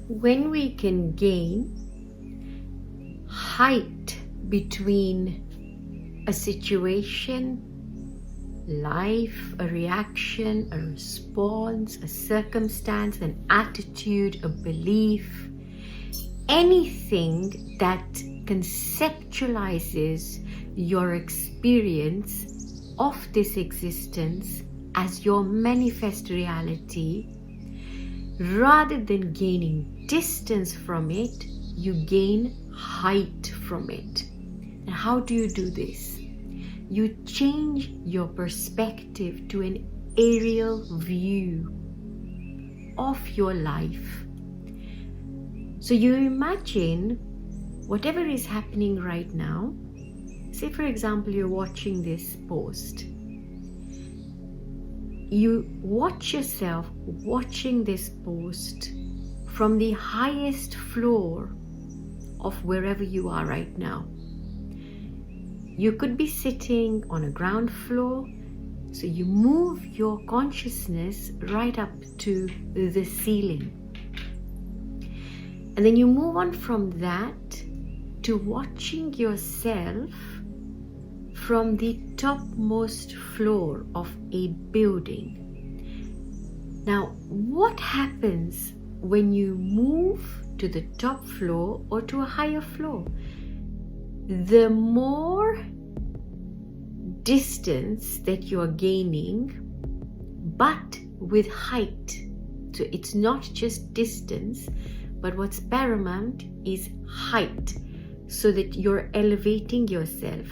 When we can gain height between a situation, life, a reaction, a response, a circumstance, an attitude, a belief, anything that conceptualizes your experience of this existence as your manifest reality, rather than gaining distance from it, you gain height from it. And how do you do this? You change your perspective to an aerial view of your life. So you imagine whatever is happening right now. Say, for example, you're watching this post. You watch yourself watching this post from the highest floor of wherever you are right now. You could be sitting on a ground floor, so you move your consciousness right up to the ceiling. And then you move on from that to watching yourself from the topmost floor of a building. Now, what happens when you move to the top floor or to a higher floor? The more distance that you are gaining, but with height. So it's not just distance, but what's paramount is height, so that you're elevating yourself.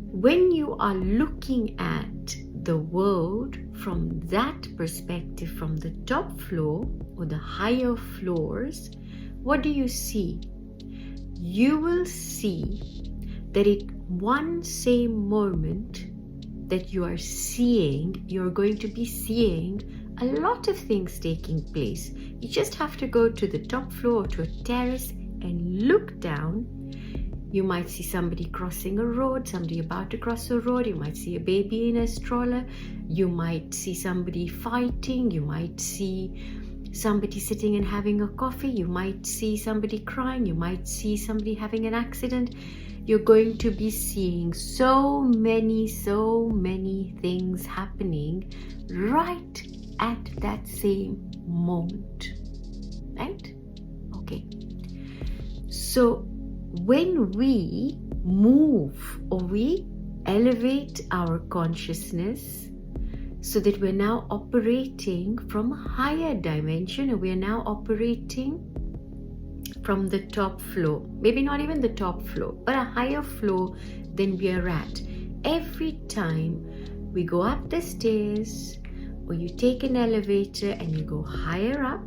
When you are looking at the world from that perspective, from the top floor or the higher floors, what do you see? You will see that at one same moment that you are seeing, you're going to be seeing a lot of things taking place. You just have to go to the top floor, to a terrace, and look down. You might see somebody crossing a road, somebody about to cross a road. You might see a baby in a stroller. You might see somebody fighting. You might see somebody sitting and having a coffee. You might see somebody crying. You might see somebody having an accident. You're going to be seeing so many things happening right at that same moment. Right? Okay. So when we move or we elevate our consciousness so that we're now operating from a higher dimension, or we're now operating from the top floor, maybe not even the top floor, but a higher floor than we are at. Every time we go up the stairs, or you take an elevator and you go higher up,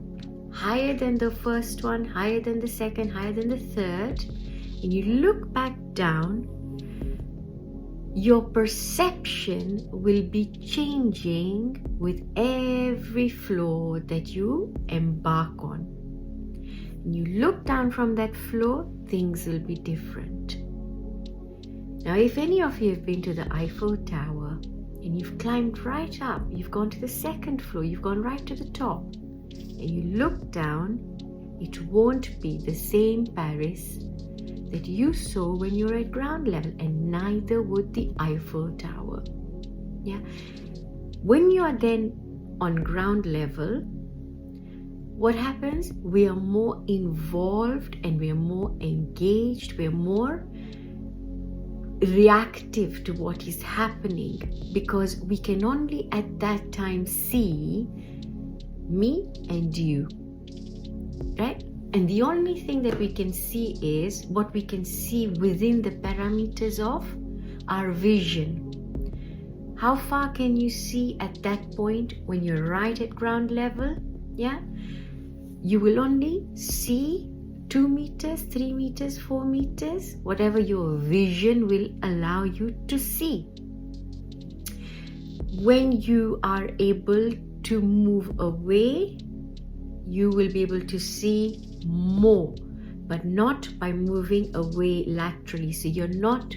higher than the first one, higher than the second, higher than the third, and you look back down, your perception will be changing with every floor that you embark on. When you look down from that floor, things will be different. Now, if any of you have been to the Eiffel Tower and you've climbed right up, you've gone to the second floor, you've gone right to the top, and you look down, it won't be the same Paris that you saw when you were at ground level, and neither would the Eiffel Tower. Yeah. When you are then on ground level, what happens? We are more involved and we are more engaged, we are more reactive to what is happening, because we can only at that time see me and you, right? And the only thing that we can see is what we can see within the parameters of our vision. How far can you see at that point when you're right at ground level? Yeah, you will only see 2 meters, 3 meters, 4 meters, whatever your vision will allow you to see. When you are able to move away, you will be able to see more, but not by moving away laterally. So you're not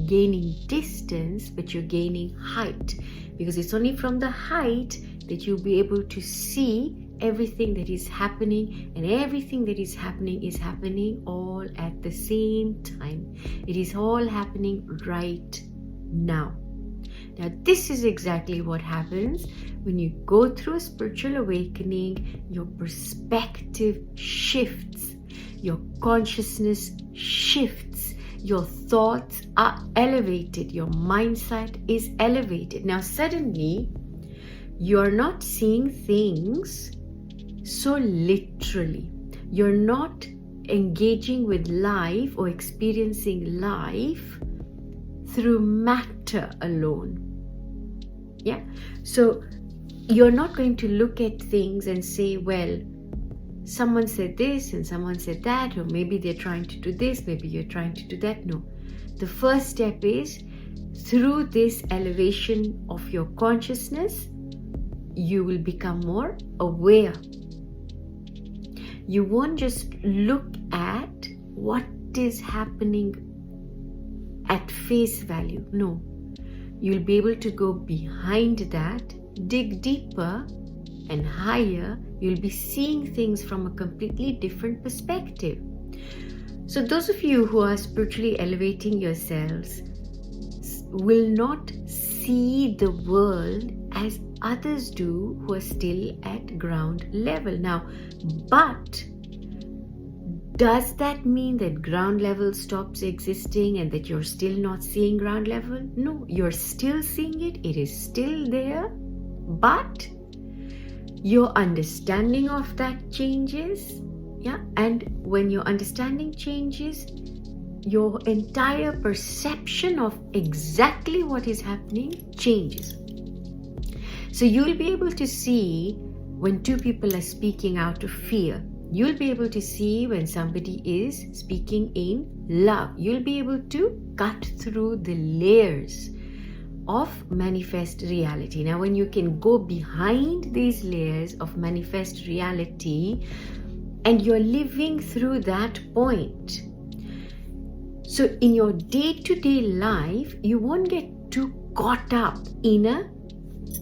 gaining distance, but you're gaining height, because it's only from the height that you'll be able to see everything that is happening, and everything that is happening all at the same time. It is all happening right now. Now, this is exactly what happens when you go through a spiritual awakening. Your perspective shifts, your consciousness shifts, your thoughts are elevated, your mindset is elevated. Now, suddenly, you're not seeing things so literally. You're not engaging with life or experiencing life through matter alone. Yeah. So you're not going to look at things and say, well, someone said this and someone said that, or maybe they're trying to do this, maybe you're trying to do that. No. The first step is, through this elevation of your consciousness, you will become more aware. You won't just look at what is happening at face value. No. You'll be able to go behind that, dig deeper and higher. You'll be seeing things from a completely different perspective. So those of you who are spiritually elevating yourselves will not see the world as others do who are still at ground level. Now, but does that mean that ground level stops existing and that you're still not seeing ground level? No, you're still seeing it. It is still there. But your understanding of that changes. Yeah. And when your understanding changes, your entire perception of exactly what is happening changes. So you'll be able to see when two people are speaking out of fear. You'll be able to see when somebody is speaking in love. You'll be able to cut through the layers of manifest reality. Now, when you can go behind these layers of manifest reality and you're living through that point, so in your day-to-day life, you won't get too caught up in a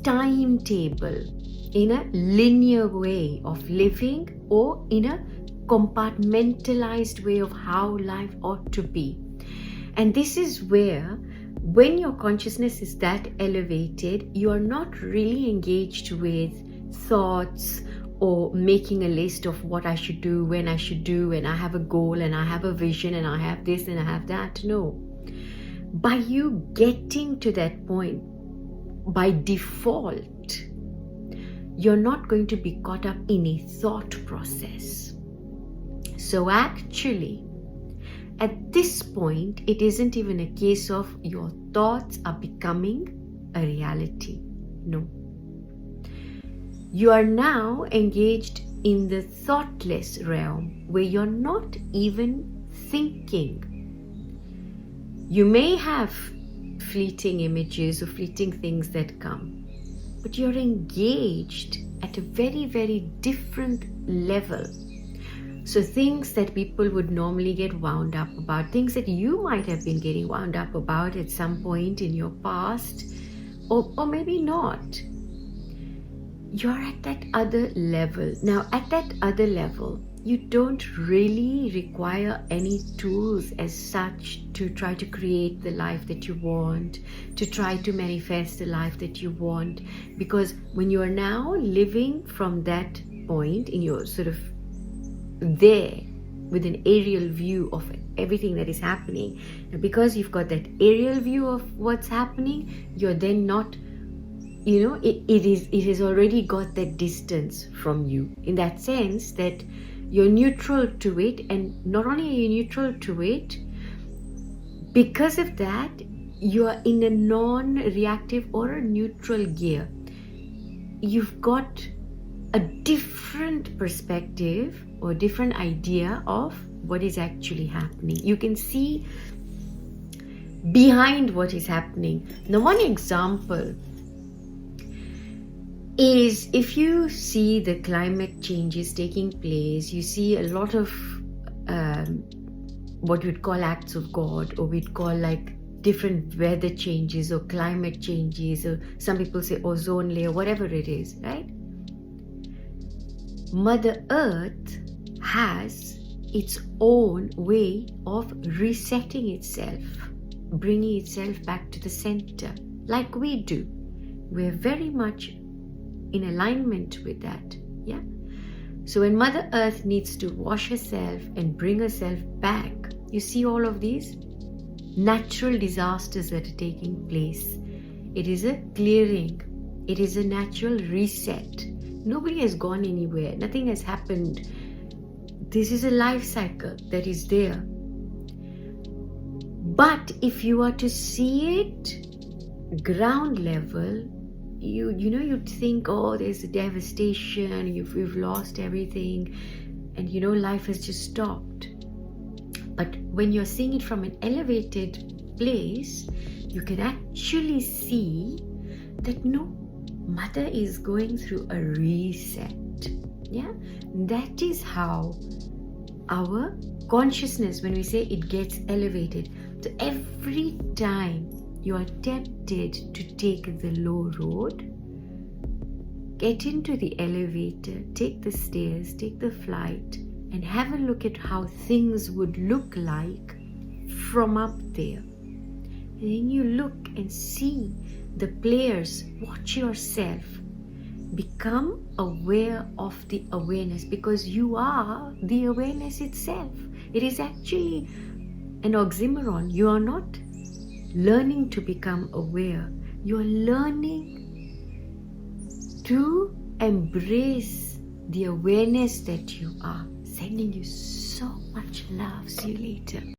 timetable, in a linear way of living, or in a compartmentalized way of how life ought to be. And this is where, when your consciousness is that elevated, you are not really engaged with thoughts or making a list of what I should do, when I should do, and I have a goal and I have a vision and I have this and I have that. No. By you getting to that point, by default, you're not going to be caught up in a thought process. So actually, at this point, it isn't even a case of your thoughts are becoming a reality. No. You are now engaged in the thoughtless realm where you're not even thinking. You may have fleeting images or fleeting things that come, but you're engaged at a very, very different level. So things that people would normally get wound up about, things that you might have been getting wound up about at some point in your past, or maybe not. You're at that other level. Now, at that other level, you don't really require any tools as such to try to create the life that you want, to try to manifest the life that you want. Because when you are now living from that point, in your sort of there with an aerial view of everything that is happening, and because you've got that aerial view of what's happening, you're then not, it has already got that distance from you, in that sense that you're neutral to it. And not only are you neutral to it, because of that, you are in a non-reactive or a neutral gear. You've got a different perspective or different idea of what is actually happening. You can see behind what is happening. Now, one example is, if you see the climate changes taking place, you see a lot of what we'd call acts of God, or we'd call like different weather changes or climate changes, or some people say ozone layer, whatever it is, right? Mother Earth has its own way of resetting itself, bringing itself back to the center, like we do. We're very much in alignment with that. Yeah. So when Mother Earth needs to wash herself and bring herself back, you see all of these natural disasters that are taking place. It is a clearing. It is a natural reset. Nobody has gone anywhere. Nothing has happened. This is a life cycle that is there. But if you are to see it ground level, you'd think, oh, there's a devastation, we've lost everything, and life has just stopped. But when you're seeing it from an elevated place, you can actually see that no, Mother is going through a reset. Yeah, that is how our consciousness, when we say it gets elevated, so every time you are tempted to take the low road, get into the elevator, take the stairs, take the flight, and have a look at how things would look like from up there. And then you look and see the players, watch yourself, become aware of the awareness, because you are the awareness itself. It is actually an oxymoron. You are not learning to become aware. You are learning to embrace the awareness that you are. Sending you so much love. See you later.